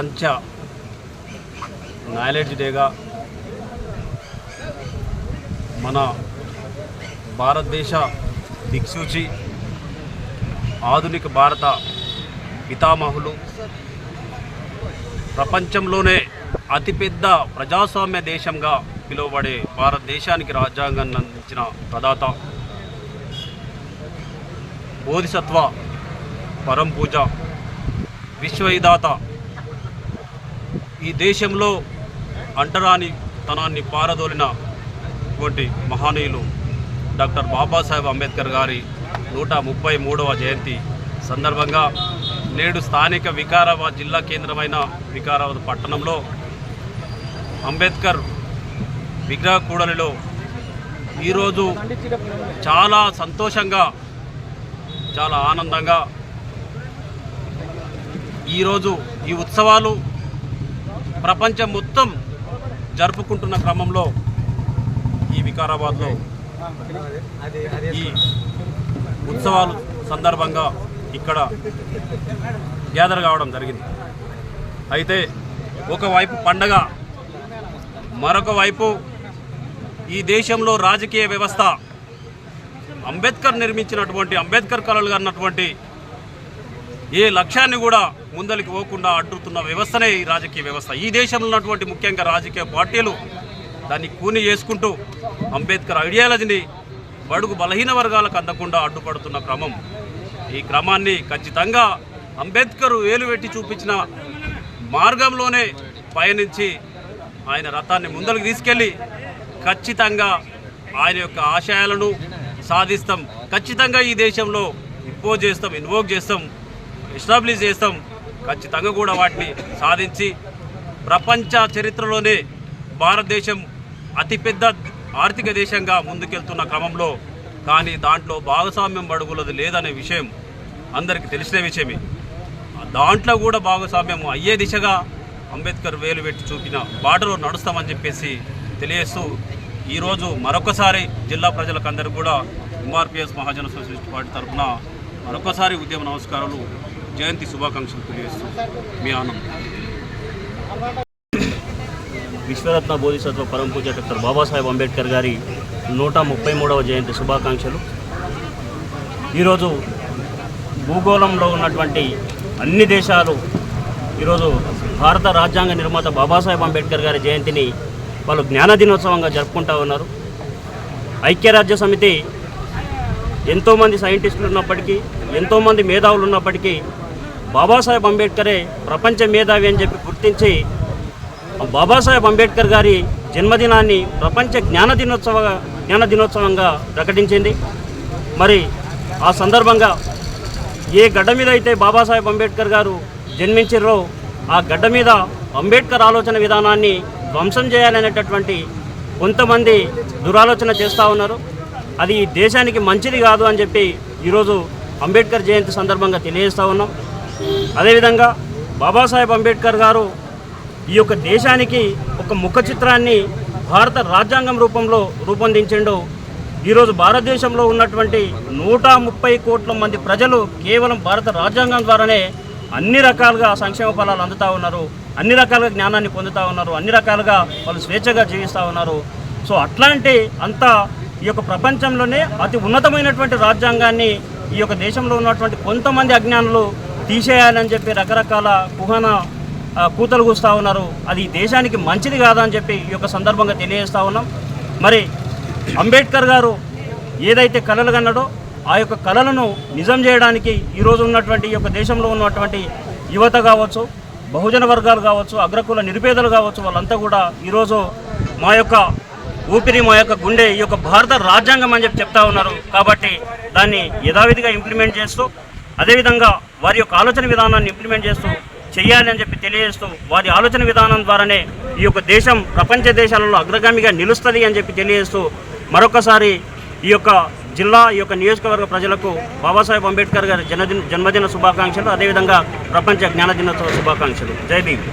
ప్రపంచ నాలెడ్జ్ డేగా మన భారతదేశ దిక్సూచి ఆధునిక భారత పితామహులు ప్రపంచంలోనే అతిపెద్ద ప్రజాస్వామ్య దేశంగా పిలువబడే భారతదేశానికి రాజ్యాంగాన్ని అందించిన ప్రదాత బోధిసత్వ పరంపూజ విశ్వవిధాత ఈ దేశంలో అంటరాని తనాన్ని పారదోలినటువంటి మహనీయులు డాక్టర్ బాబాసాహెబ్ అంబేద్కర్ గారి 133వ జయంతి సందర్భంగా నేడు స్థానిక వికారాబాద్ జిల్లా కేంద్రమైన వికారాబాద్ పట్టణంలో అంబేద్కర్ విగ్రహ కూడలిలో ఈరోజు చాలా సంతోషంగా చాలా ఆనందంగా ఈరోజు ఈ ఉత్సవాలు ప్రపంచం మొత్తం జరుపుకుంటున్న క్రమంలో ఈ వికారాబాద్లో ఈ ఉత్సవాలు సందర్భంగా ఇక్కడ గ్యాదర్ కావడం జరిగింది. అయితే ఒకవైపు పండగ, మరొక వైపు ఈ దేశంలో రాజకీయ వ్యవస్థ అంబేద్కర్ నిర్మించినటువంటి అంబేద్కర్ కలలు అన్నటువంటి ఏ లక్ష్యాన్ని కూడా ముందరికి పోకుండా అడ్డుతున్న వ్యవస్థనే ఈ రాజకీయ వ్యవస్థ. ఈ దేశంలో ఉన్నటువంటి ముఖ్యంగా రాజకీయ పార్టీలు దాన్ని కూని చేసుకుంటూ అంబేద్కర్ ఐడియాలజీని బడుగు బలహీన వర్గాలకు అందకుండా అడ్డుపడుతున్న క్రమం. ఈ క్రమాన్ని ఖచ్చితంగా అంబేద్కర్ వేలువెట్టి చూపించిన మార్గంలోనే పయనించి ఆయన రథాన్ని ముందరికి తీసుకెళ్ళి ఖచ్చితంగా ఆయన యొక్క ఆశయాలను సాధిస్తాం. ఖచ్చితంగా ఈ దేశంలో ఇంపోజ్ చేస్తాం, ఇన్వోక్ చేస్తాం, ఎస్టాబ్లిష్ చేస్తాం. ఖచ్చితంగా కూడా వాటిని సాధించి ప్రపంచ చరిత్రలోనే భారతదేశం అతిపెద్ద ఆర్థిక దేశంగా ముందుకెళ్తున్న క్రమంలో కానీ దాంట్లో భాగస్వామ్యం బడుగులది లేదనే విషయం అందరికీ తెలిసిన విషయమే. దాంట్లో కూడా భాగస్వామ్యం అయ్యే దిశగా అంబేద్కర్ వేలు పెట్టి చూపిన బాటలో నడుస్తామని చెప్పేసి తెలియజేస్తూ ఈరోజు మరొకసారి జిల్లా ప్రజలకందరూ కూడా ఎంఆర్పిఎస్ మహాజన సోషలిస్ట్ పార్టీ తరఫున మరొకసారి ఉద్యమ నమస్కారాలు, జయంతి శుభాకాంక్షలు తెలియజేస్తూ మీ ఆనందం. విశ్వరత్న బోధిసత్వ పరంపూజ డాక్టర్ బాబాసాహెబ్ అంబేద్కర్ గారి 133వ జయంతి శుభాకాంక్షలు. ఈరోజు భూగోళంలో ఉన్నటువంటి అన్ని దేశాలు ఈరోజు భారత రాజ్యాంగ నిర్మాత బాబాసాహెబ్ అంబేద్కర్ గారి జయంతిని వాళ్ళు జ్ఞాన దినోత్సవంగా జరుపుకుంటూ ఉన్నారు. ఐక్యరాజ్య సమితి ఎంతోమంది సైంటిస్టులు ఉన్నప్పటికీ, ఎంతోమంది మేధావులు ఉన్నప్పటికీ బాబాసాహెబ్ అంబేద్కరే ప్రపంచ మేధావి అని చెప్పి గుర్తించి బాబాసాహెబ్ అంబేద్కర్ గారి జన్మదినాన్ని ప్రపంచ జ్ఞాన దినోత్సవంగా ప్రకటించింది. మరి ఆ సందర్భంగా ఏ గడ్డ మీద అయితే బాబాసాహెబ్ అంబేద్కర్ గారు జన్మించారో ఆ గడ్డ మీద అంబేద్కర్ ఆలోచన విధానాన్ని ధ్వంసం చేయాలనేటటువంటి కొంతమంది దురాలోచన చేస్తూ ఉన్నారు. అది దేశానికి మంచిది కాదు అని చెప్పి ఈరోజు అంబేద్కర్ జయంతి సందర్భంగా తెలియజేస్తూ ఉన్నాం. అదేవిధంగా బాబాసాహెబ్ అంబేద్కర్ గారు ఈ యొక్క దేశానికి ఒక ముఖ చిత్రాన్ని భారత రాజ్యాంగం రూపంలో రూపొందించిండు. ఈరోజు భారతదేశంలో ఉన్నటువంటి 130 కోట్ల మంది ప్రజలు కేవలం భారత రాజ్యాంగం ద్వారానే అన్ని రకాలుగా సంక్షేమ ఫలాలు అందుతూ ఉన్నారు, అన్ని రకాలుగా జ్ఞానాన్ని పొందుతూ ఉన్నారు, అన్ని రకాలుగా వాళ్ళు స్వేచ్ఛగా జీవిస్తూ ఉన్నారు. సో అట్లాంటి అంతా ఈ యొక్క ప్రపంచంలోనే అతి ఉన్నతమైనటువంటి రాజ్యాంగాన్ని ఈ యొక్క దేశంలో ఉన్నటువంటి కొంతమంది అజ్ఞానులు తీసేయాలని చెప్పి రకరకాల కూతలు కూస్తూ ఉన్నారు. అది దేశానికి మంచిది కాదని చెప్పి ఈ యొక్క సందర్భంగా తెలియజేస్తూ ఉన్నాం. మరి అంబేద్కర్ గారు ఏదైతే కలలు కన్నాడో ఆ యొక్క కలలను నిజం చేయడానికి ఈరోజు ఉన్నటువంటి ఈ యొక్క దేశంలో ఉన్నటువంటి యువత కావచ్చు, బహుజన వర్గాలు కావచ్చు, అగ్రకుల నిరుపేదలు కావచ్చు, వాళ్ళంతా కూడా ఈరోజు మా యొక్క ఊపిరి, మా యొక్క గుండె ఈ యొక్క భారత రాజ్యాంగం అని చెప్తా ఉన్నారు. కాబట్టి దాన్ని యథావిధిగా ఇంప్లిమెంట్ చేస్తూ, అదేవిధంగా వారి యొక్క ఆలోచన విధానాన్ని ఇంప్లిమెంట్ చేస్తూ చేయాలి అని చెప్పి తెలియజేస్తూ వారి ఆలోచన విధానం ద్వారానే ఈ యొక్క దేశం ప్రపంచ దేశాలలో అగ్రగామిగా నిలుస్తుంది అని చెప్పి తెలియజేస్తూ మరొకసారి ఈ యొక్క జిల్లా, ఈ యొక్క నియోజకవర్గ ప్రజలకు బాబాసాహెబ్ అంబేద్కర్ గారి జన్మదిన శుభాకాంక్షలు, అదేవిధంగా ప్రపంచ జ్ఞాన దినోత్సవ శుభాకాంక్షలు. జై భీమ్.